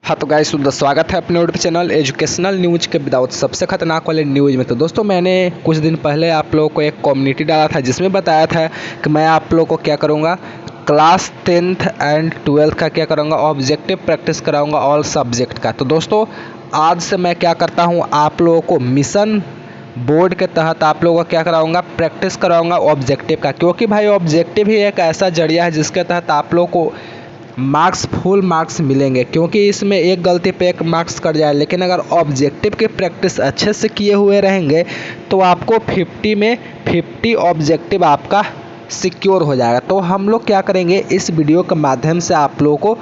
हाँ तो गाइस स्वागत है अपने यूट्यूब चैनल एजुकेशनल न्यूज़ के विदाउट सबसे खतरनाक वाले न्यूज़ में। तो दोस्तों मैंने कुछ दिन पहले आप लोगों को एक कम्युनिटी डाला था जिसमें बताया था कि मैं आप लोगों को क्या करूँगा, क्लास 10th एंड 12th का क्या करूँगा, ऑब्जेक्टिव प्रैक्टिस कराऊँगा ऑल सब्जेक्ट का। तो दोस्तों आज से मैं क्या करता हूँ, आप लोगों को मिशन बोर्ड के तहत आप लोगों को क्या कराऊंगा, प्रैक्टिस कराऊंगा ऑब्जेक्टिव का। क्योंकि भाई ऑब्जेक्टिव ही एक ऐसा जरिया है जिसके तहत आप लोगों को मार्क्स फुल मार्क्स मिलेंगे। क्योंकि इसमें एक गलती पे एक मार्क्स कट जाए, लेकिन अगर ऑब्जेक्टिव की प्रैक्टिस अच्छे से किए हुए रहेंगे तो आपको 50 में 50 ऑब्जेक्टिव आपका सिक्योर हो जाएगा। तो हम लोग क्या करेंगे, इस वीडियो के माध्यम से आप लोगों को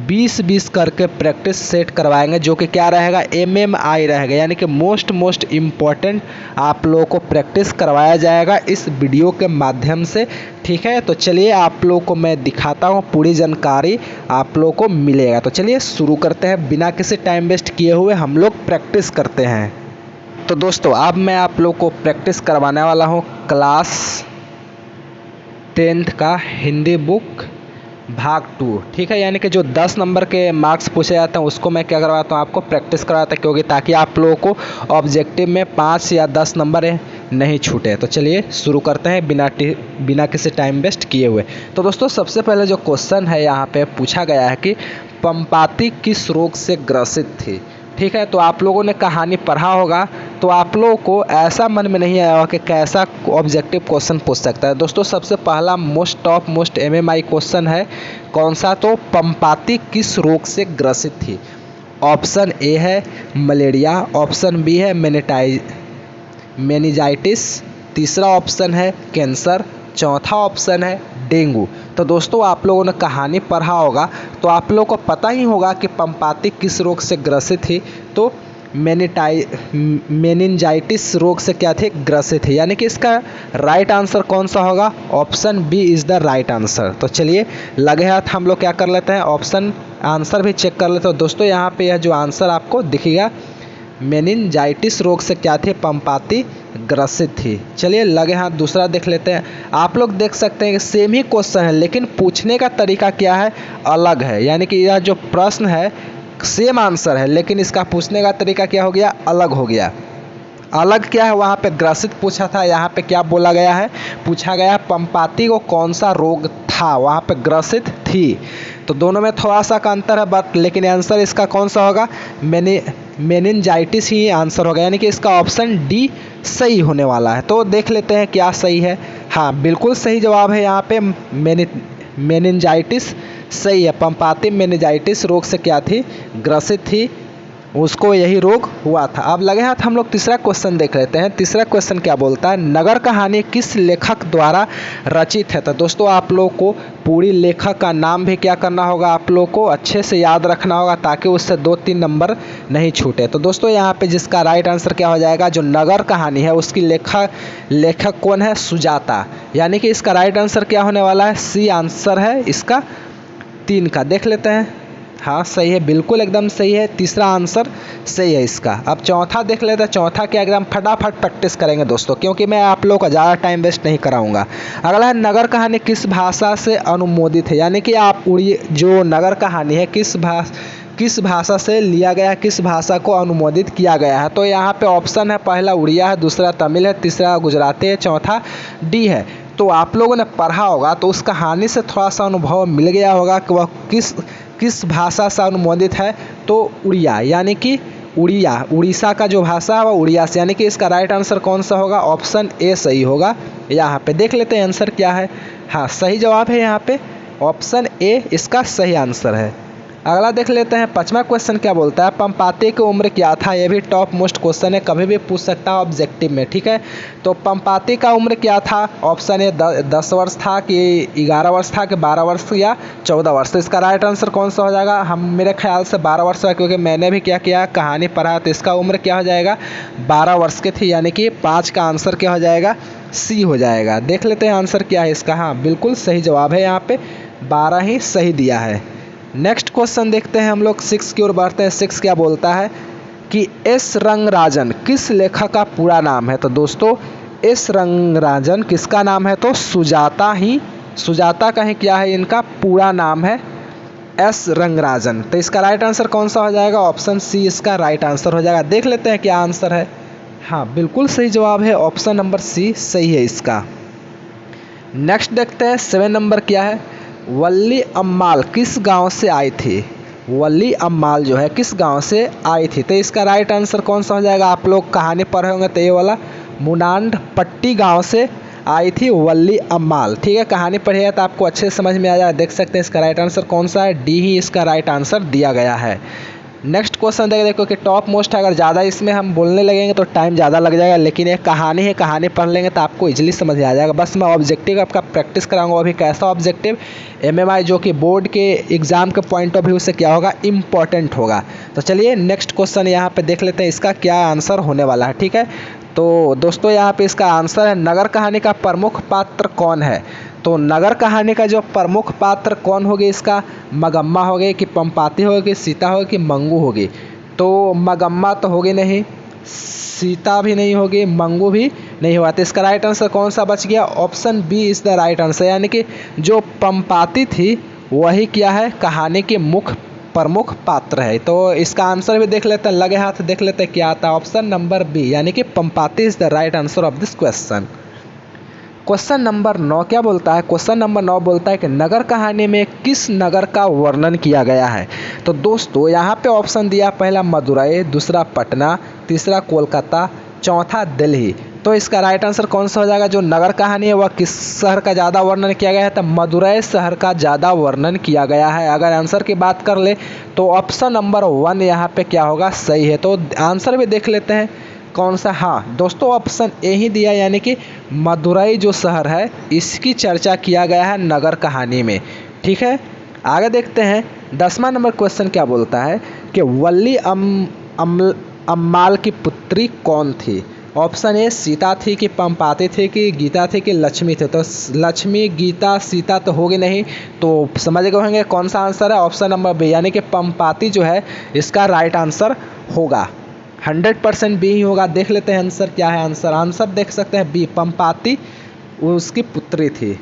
20-20 करके प्रैक्टिस सेट करवाएंगे, जो कि क्या रहेगा, MMI रहेगा, यानी कि मोस्ट इम्पॉर्टेंट आप लोगों को प्रैक्टिस करवाया जाएगा इस वीडियो के माध्यम से। ठीक है, तो चलिए आप लोगों को मैं दिखाता हूँ, पूरी जानकारी आप लोगों को मिलेगा। तो चलिए शुरू करते हैं, बिना किसी टाइम वेस्ट किए हुए हम लोग प्रैक्टिस करते हैं। तो दोस्तों अब मैं आप लोग को प्रैक्टिस करवाने वाला हूँ क्लास 10th का हिंदी बुक भाग 2। ठीक है, यानी कि जो 10 नंबर के मार्क्स पूछे जाते हैं उसको मैं क्या करवाता हूँ, आपको प्रैक्टिस करवाता हूँ, क्योंकि ताकि आप लोगों को ऑब्जेक्टिव में 5 या 10 नंबर नहीं छूटे। तो चलिए शुरू करते हैं बिना किसी टाइम वेस्ट किए हुए। तो दोस्तों सबसे पहले जो क्वेश्चन है यहाँ पे पूछा गया है कि पंपाती किस रोग से ग्रसित थी। ठीक है, तो आप लोगों ने कहानी पढ़ा होगा तो आप लोगों को ऐसा मन में नहीं आया कि कैसा ऑब्जेक्टिव क्वेश्चन पूछ सकता है। दोस्तों सबसे पहला मोस्ट MMI क्वेश्चन है, कौन सा, तो पंपाती किस रोग से ग्रसित थी। ऑप्शन ए है मलेरिया, ऑप्शन बी है मेनिंजाइटिस, तीसरा ऑप्शन है कैंसर, चौथा ऑप्शन है डेंगू। तो दोस्तों आप लोगों ने कहानी पढ़ा होगा तो आप लोगों को पता ही होगा कि पंपाती किस रोग से ग्रसित थी। तो मेनिंजाइटिस रोग से क्या थे, ग्रसित थे, यानी कि इसका राइट आंसर कौन सा होगा, option b is the right answer. तो चलिए लगे हाथ हम लोग क्या कर लेते हैं, ऑप्शन आंसर भी चेक कर लेते हैं। दोस्तों यहाँ पे यह जो आंसर आपको दिखेगा, मेनिंजाइटिस रोग से क्या थे, पंपाती ग्रसित थी। चलिए लगे हाथ दूसरा देख लेते हैं। आप लोग देख सकते हैं कि सेम ही क्वेश्चन है, लेकिन पूछने का तरीका क्या है, अलग है। यानी कि यह जो प्रश्न है सेम आंसर है, लेकिन इसका पूछने का तरीका क्या हो गया, अलग हो गया। अलग क्या है, वहाँ पे ग्रसित पूछा था, यहाँ पे क्या बोला गया है, पूछा गया पंपाती को कौन सा रोग था, वहाँ पे ग्रसित थी। तो दोनों में थोड़ा सा का अंतर है, बट लेकिन आंसर इसका कौन सा होगा, मेनिंजाइटिस ही आंसर होगा, यानी कि इसका ऑप्शन डी सही होने वाला है। तो देख लेते हैं क्या सही है। हाँ बिल्कुल सही जवाब है यहाँ पे, मेनिंजाइटिस सही है। पंपाती मेनिंजाइटिस रोग से क्या थी, ग्रसित थी, उसको यही रोग हुआ था। अब लगे हाथ हम लोग तीसरा क्वेश्चन देख लेते हैं। तीसरा क्वेश्चन क्या बोलता है, नगर कहानी किस लेखक द्वारा रचित है। तो दोस्तों आप लोग को पूरी लेखक का नाम भी क्या करना होगा, आप लोग को अच्छे से याद रखना होगा, ताकि उससे 2-3 नंबर नहीं छूटे। तो दोस्तों यहाँ पे जिसका राइट आंसर क्या हो जाएगा, जो नगर कहानी है उसकी लेखक कौन है, सुजाता, यानी कि इसका राइट आंसर क्या होने वाला है, सी आंसर है इसका 3 का। देख लेते हैं, हाँ सही है, बिल्कुल एकदम सही है, तीसरा आंसर सही है इसका। अब चौथा देख लेते हैं, चौथा क्या, एकदम फटाफट प्रैक्टिस करेंगे दोस्तों, क्योंकि मैं आप लोगों का ज़्यादा टाइम वेस्ट नहीं कराऊंगा। अगला है नगर कहानी किस भाषा से अनुमोदित है, यानी कि आप जो नगर कहानी है किस भाषा से लिया गया है, किस भाषा को अनुमोदित किया गया है। तो यहाँ पे ऑप्शन है, पहला उड़िया है, दूसरा तमिल है, तीसरा गुजराती है, चौथा डी है। तो आप लोगों ने पढ़ा होगा तो उस कहानी से थोड़ा सा अनुभव मिल गया होगा कि वह किस भाषा से अनुमोदित है। तो उड़िया, यानी कि उड़ीसा का जो भाषा है वह उड़िया से, यानी कि इसका राइट आंसर कौन सा होगा, ऑप्शन ए सही होगा। यहाँ पे देख लेते हैं आंसर क्या है। हाँ सही जवाब है यहाँ पे, ऑप्शन ए इसका सही आंसर है। अगला देख लेते हैं, 5वां क्वेश्चन क्या बोलता है, पंपाती की उम्र क्या था। यह भी टॉप मोस्ट क्वेश्चन है, कभी भी पूछ सकता है ऑब्जेक्टिव में। ठीक है, तो पंपाती का उम्र क्या था, ऑप्शन ए 10 वर्ष था कि 11 वर्ष था कि 12 वर्ष या 14 वर्ष। तो इसका राइट आंसर कौन सा हो जाएगा, हम मेरे ख्याल से 12 वर्ष है, क्योंकि मैंने भी क्या किया, कहानी पढ़ा। तो इसका उम्र क्या हो जाएगा, 12 वर्ष की थी, यानी कि 5 का आंसर क्या हो जाएगा, सी हो जाएगा। देख लेते हैं आंसर क्या है इसका। हाँ बिल्कुल सही जवाब है, यहाँ पे 12 ही सही दिया है। नेक्स्ट क्वेश्चन देखते हैं हम लोग, 6 की ओर बढ़ते हैं। 6 क्या बोलता है कि एस रंगराजन किस लेखक का पूरा नाम है। तो दोस्तों एस रंगराजन किसका नाम है, तो सुजाता का ही क्या है, इनका पूरा नाम है। एस रंगराजन। तो इसका राइट आंसर कौन सा हो जाएगा? ऑप्शन सी इसका राइट आंसर हो जाएगा। देख लेते हैं क्या आंसर है। हाँ, बिल्कुल सही जवाब है, ऑप्शन नंबर सी सही है इसका। नेक्स्ट देखते हैं 7 नंबर क्या है। वल्ली अम्माल किस गांव से आई थी? वल्ली अम्माल जो है किस गांव से आई थी? तो इसका राइट आंसर कौन सा हो जाएगा? आप लोग कहानी पढ़े होंगे तो ये वाला मुनांड पट्टी गांव से आई थी वल्ली अम्माल। ठीक है, कहानी पढ़िएगा तो आपको अच्छे से समझ में आ जाएगा। देख सकते हैं इसका राइट आंसर कौन सा है, डी ही इसका राइट आंसर दिया गया है। नेक्स्ट क्वेश्चन देखो कि टॉप मोस्ट है। अगर ज़्यादा इसमें हम बोलने लगेंगे तो टाइम ज़्यादा लग जाएगा, लेकिन एक कहानी है, कहानी पढ़ लेंगे तो आपको इजीली समझ में आ जाएगा। बस मैं ऑब्जेक्टिव आपका प्रैक्टिस कराऊंगा। अभी कैसा ऑब्जेक्टिव? एमएमआई जो कि बोर्ड के एग्जाम के पॉइंट ऑफ व्यू से क्या होगा, इम्पॉर्टेंट होगा। तो चलिए नेक्स्ट क्वेश्चन यहाँ पे देख लेते हैं इसका क्या आंसर होने वाला है। ठीक है, तो दोस्तों यहाँ पे इसका आंसर है नगर कहानी का प्रमुख पात्र कौन है? तो नगर कहानी का जो प्रमुख पात्र कौन होगी? इसका मगम्मा होगी कि पंपाती होगी, सीता होगी कि मंगू होगी? तो मगम्मा तो होगी नहीं, सीता भी नहीं होगी, मंगू भी नहीं होगा। तो इसका राइट आंसर कौन सा बच गया? Option b is the right answer, यानी कि जो पंपाती थी वही क्या है, कहानी के प्रमुख पात्र है। तो इसका आंसर भी देख लेते हैं, लगे हाथ देख लेते हैं क्या आता है। ऑप्शन नंबर बी यानी कि पंपाती is the right answer of this question. Question number 9 क्या बोलता है? क्वेश्चन नंबर 9 बोलता है कि नगर कहानी में किस नगर का वर्णन किया गया है? तो दोस्तों यहाँ पे ऑप्शन दिया, पहला मदुरई, दूसरा पटना, तीसरा कोलकाता, चौथा दिल्ली। तो इसका राइट आंसर कौन सा हो जाएगा? जो नगर कहानी है वह किस शहर का ज़्यादा वर्णन किया गया है? तो मदुरई शहर का ज़्यादा वर्णन किया गया है। अगर आंसर की बात कर ले तो ऑप्शन नंबर 1 यहाँ पे क्या होगा, सही है। तो आंसर भी देख लेते हैं कौन सा। हाँ दोस्तों, ऑप्शन ए ही दिया, यानी कि मदुरई जो शहर है इसकी चर्चा किया गया है नगर कहानी में। ठीक है, आगे देखते हैं 10वां नंबर क्वेश्चन क्या बोलता है कि वल्ली अम्माल की पुत्री कौन थी? ऑप्शन ए सीता थी कि पंपाती थी कि गीता थी कि लक्ष्मी थे? तो लक्ष्मी, गीता, सीता तो होगी नहीं, तो समझ गए होंगे कौन सा आंसर है। ऑप्शन नंबर बी यानी कि पंपाती जो है इसका राइट आंसर होगा। 100% बी ही होगा। देख लेते हैं आंसर क्या है। आंसर देख सकते हैं बी, पंपाती उसकी पुत्री थी।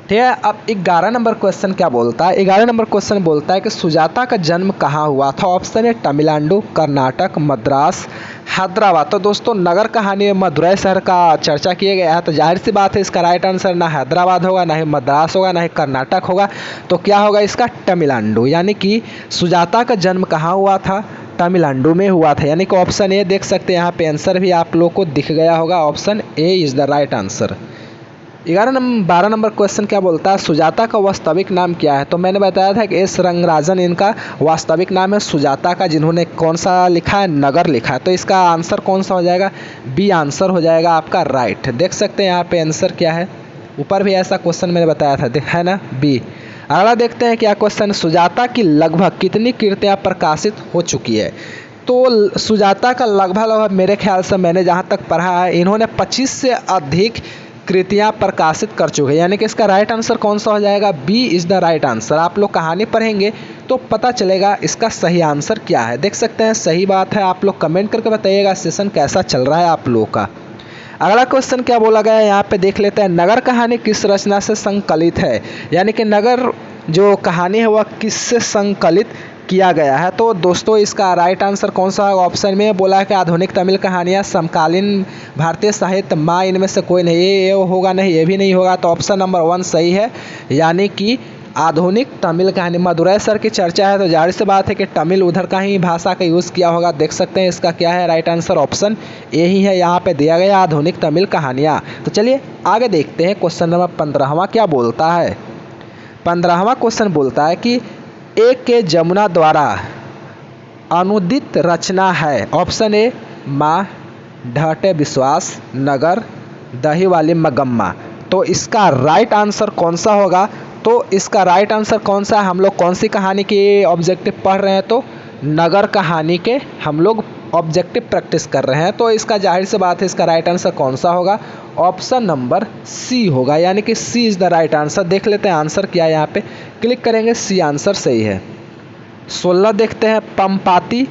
ठीक है, अब 11 नंबर क्वेश्चन क्या बोलता है? 11 नंबर क्वेश्चन बोलता है कि सुजाता का जन्म कहाँ हुआ था? ऑप्शन है तमिलनाडु, कर्नाटक, मद्रास, हैदराबाद। तो दोस्तों नगर कहानी में मदुरई शहर का चर्चा किया गया है, तो जाहिर सी बात है इसका राइट आंसर ना हैदराबाद होगा, ना ही मद्रास होगा, ना ही कर्नाटक होगा। तो क्या होगा इसका? तमिलनाडु। यानी कि सुजाता का जन्म कहाँ हुआ था? तमिलनाडु में हुआ था। यानी कि ऑप्शन ए देख सकते हैं, यहाँ पे आंसर भी आप लोग को दिख गया होगा। Option A is the right answer. 12 number question क्या बोलता है? सुजाता का वास्तविक नाम क्या है? तो मैंने बताया था कि एस रंगराजन इनका वास्तविक नाम है सुजाता का, जिन्होंने कौन सा लिखा है? नगर लिखा है। तो इसका आंसर कौन सा हो जाएगा? बी आंसर हो जाएगा आपका राइट। देख सकते हैं यहाँ पे आंसर क्या है, ऊपर भी ऐसा क्वेश्चन मैंने बताया था, है ना, बी। अगला देखते हैं क्या क्वेश्चन। सुजाता की लगभग कितनी कृतियाँ प्रकाशित हो चुकी है? तो सुजाता का लगभग मेरे ख्याल से मैंने जहाँ तक पढ़ा है इन्होंने 25 से अधिक कृतियाँ प्रकाशित कर चुके हैं। यानी कि इसका राइट आंसर कौन सा हो जाएगा? B is the right answer. आप लोग कहानी पढ़ेंगे तो पता चलेगा इसका सही आंसर क्या है। देख सकते हैं सही बात है। आप लोग कमेंट करके बताइएगा सेशन कैसा चल रहा है आप लोगों का। अगला क्वेश्चन क्या बोला गया है यहाँ पे देख लेते हैं। नगर कहानी किस रचना से संकलित है? यानी कि नगर जो कहानी है वह किससे संकलित किया गया है? तो दोस्तों इसका राइट आंसर कौन सा है? ऑप्शन में बोला है कि आधुनिक तमिल कहानियाँ, समकालीन भारतीय साहित्य, माँ, इनमें से कोई नहीं। ये होगा नहीं, ये भी नहीं होगा। तो ऑप्शन नंबर 1 सही है, यानी कि आधुनिक तमिल कहानी। मदुरई शहर की चर्चा है तो जाहिर सी बात है कि तमिल उधर का ही भाषा का यूज़ किया होगा। देख सकते हैं इसका क्या है राइट आंसर, ऑप्शन ए ही है, यहाँ पे दिया गया आधुनिक तमिल कहानियाँ। तो चलिए आगे देखते हैं क्वेश्चन नंबर 15वां क्या बोलता है। 15वां क्वेश्चन बोलता है कि ए के जमुना द्वारा अनुदित रचना है। ऑप्शन ए माँ, ढाटे विश्वास, नगर, दही वाली मगम्मा। तो इसका राइट आंसर कौन सा होगा? तो इसका राइट आंसर कौन सा है? हम लोग कौन सी कहानी के ऑब्जेक्टिव पढ़ रहे हैं? तो नगर कहानी के हम लोग ऑब्जेक्टिव प्रैक्टिस कर रहे हैं। तो इसका जाहिर सी बात है इसका राइट आंसर कौन सा होगा? ऑप्शन नंबर सी होगा, यानी कि सी इज़ द राइट आंसर। देख लेते हैं आंसर क्या है, यहाँ पे क्लिक करेंगे, सी आंसर सही है। 16 देखते हैं, पंपाती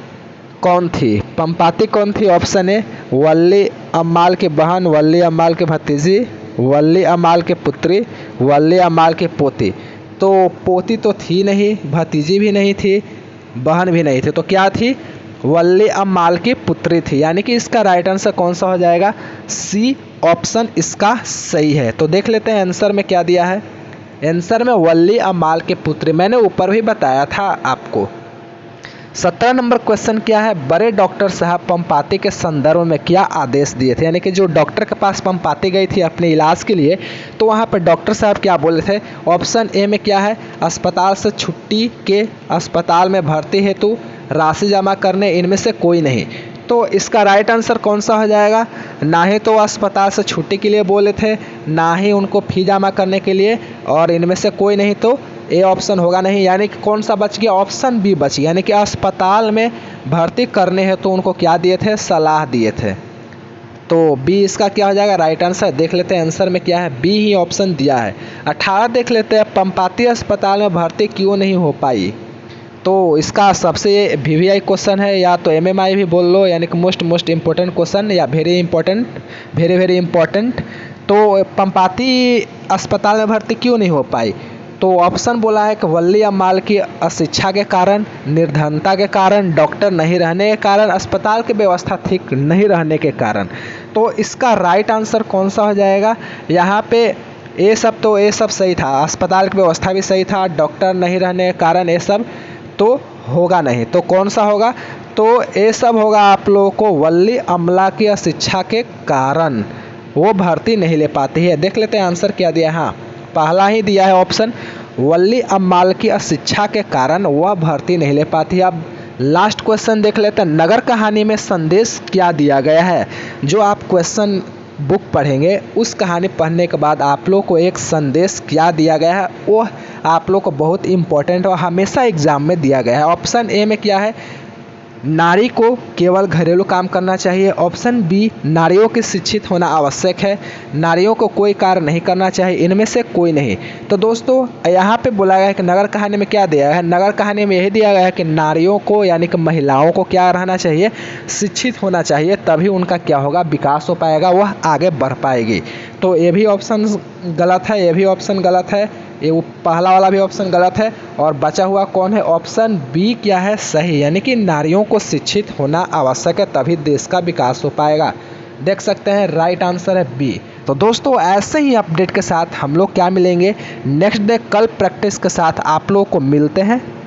कौन थी? पंपाती कौन थी? ऑप्शन ए वल्ली अम्माल की बहन, वल्ली अम्माल की भतीजी, वल्ली अम्माल की पुत्री, वल्ली अम्माल की पोती। तो पोती तो थी नहीं, भतीजी भी नहीं थी, बहन भी नहीं थी, तो क्या थी? वल्ली अम्माल की पुत्री थी। यानी कि इसका राइट आंसर कौन सा हो जाएगा? सी ऑप्शन इसका सही है। तो देख लेते हैं आंसर में क्या दिया है। आंसर में वल्ली अम्माल के पुत्री, मैंने ऊपर भी बताया था आपको। 17 नंबर क्वेश्चन क्या है? बड़े डॉक्टर साहब पंपाती के संदर्भ में क्या आदेश दिए थे? यानी कि जो डॉक्टर के पास पंपाती गई थी अपने इलाज के लिए, तो वहाँ पर डॉक्टर साहब क्या बोले थे? ऑप्शन ए में क्या है? अस्पताल से छुट्टी के अस्पताल में भर्ती हेतु राशि जमा करने, इनमें से कोई नहीं। तो इसका राइट आंसर कौन सा हो जाएगा? ना ही तो अस्पताल से छुट्टी के लिए बोले थे, ना ही उनको फी जमा करने के लिए, और इनमें से कोई नहीं, तो ए ऑप्शन होगा नहीं। यानी कि कौन सा बच गया? ऑप्शन बी बच गया। यानी कि अस्पताल में भर्ती करने हैं तो उनको क्या दिए थे? सलाह दिए थे। तो बी इसका क्या हो जाएगा राइट आंसर? देख लेते हैं आंसर में क्या है, बी ही ऑप्शन दिया है। 18 देख लेते हैं, पंपाती अस्पताल में भर्ती क्यों नहीं हो पाई? तो इसका सबसे वीवीआई क्वेश्चन है, या तो एमएमआई भी बोल लो, यानी कि मोस्ट इम्पोर्टेंट क्वेश्चन, या वेरी इंपॉर्टेंट। तो पंपाती अस्पताल में भर्ती क्यों नहीं हो पाई? तो ऑप्शन बोला है कि वल्ली अम्माल की अशिक्षा के कारण, निर्धनता के कारण, डॉक्टर नहीं रहने के कारण, अस्पताल की व्यवस्था ठीक नहीं रहने के कारण। तो इसका राइट आंसर कौन सा हो जाएगा? यहाँ पे ये सब सही था, अस्पताल की व्यवस्था भी सही था, डॉक्टर नहीं रहने के कारण, ये सब तो होगा नहीं। तो कौन सा होगा? तो ये सब होगा आप लोगों को वल्ली अम्ला की अशिक्षा के कारण वो भर्ती नहीं ले पाती है। देख लेते हैं आंसर क्या दिया है। हाँ, पहला ही दिया है ऑप्शन, वल्ली अम्माल की अशिक्षा के कारण वह भर्ती नहीं ले पाती है। अब लास्ट क्वेश्चन देख लेते हैं, नगर कहानी में संदेश क्या दिया गया है? जो आप क्वेश्चन बुक पढ़ेंगे, उस कहानी पढ़ने के बाद आप लोग को एक संदेश क्या दिया गया है, वो आप लोग को बहुत इंपॉर्टेंट और हमेशा एग्जाम में दिया गया है। ऑप्शन ए में क्या है? नारी को केवल घरेलू काम करना चाहिए। ऑप्शन बी, नारियों की शिक्षित होना आवश्यक है। नारियों को कोई कार्य नहीं करना चाहिए, इनमें से कोई नहीं। तो दोस्तों यहाँ पे बोला गया है कि नगर कहानी में क्या दिया है? नगर कहानी में यही दिया गया है कि नारियों को, यानी कि महिलाओं को क्या रहना चाहिए? शिक्षित होना चाहिए, तभी उनका क्या होगा? विकास हो पाएगा, वह आगे बढ़ पाएगी। तो ये भी ऑप्शन गलत है, ये भी ऑप्शन गलत है, ये वो पहला वाला भी ऑप्शन गलत है, और बचा हुआ कौन है? ऑप्शन बी क्या है? सही। यानी कि नारियों को शिक्षित होना आवश्यक है, तभी देश का विकास हो पाएगा। देख सकते हैं राइट आंसर है बी। तो दोस्तों ऐसे ही अपडेट के साथ हम लोग क्या मिलेंगे नेक्स्ट डे, कल प्रैक्टिस के साथ आप लोगों को मिलते हैं।